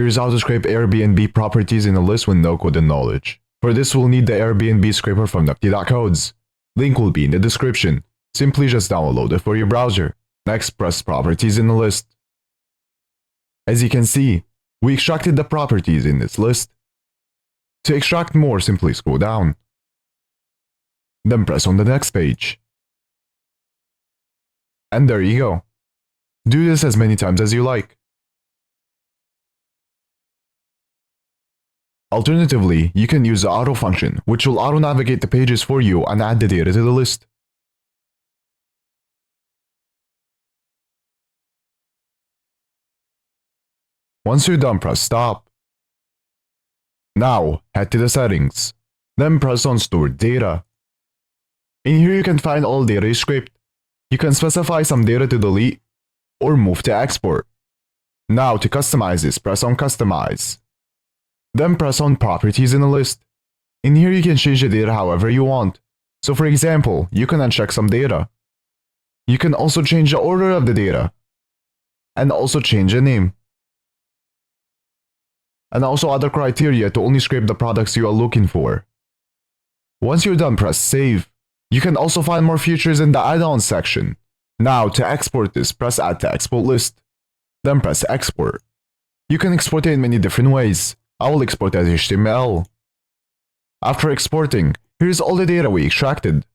Here's how to scrape Airbnb properties in a list with no code and knowledge. For this, we'll need the Airbnb scraper from Nifty.codes. Link will be in the description. Simply just download it for your browser. Next, press properties in the list. As you can see, we extracted the properties in this list. To extract more, simply scroll down. Then press on the next page. And there you go. Do this as many times as you like. Alternatively, you can use the auto function, which will auto-navigate the pages for you and add the data to the list. Once you're done, press stop. Now, head to the settings. Then press on stored data. In here you can find all data you scraped. You can specify some data to delete or move to export. Now to customize this, press on customize. Then press on properties in the list. In here you can change the data however you want. So for example, you can uncheck some data. You can also change the order of the data. And also change the name. And also other criteria to only scrape the products you are looking for. Once you're done, press save. You can also find more features in the add-ons section. Now to export this, press add to export list. Then press export. You can export it in many different ways. I will export as HTML. After exporting, here's all the data we extracted.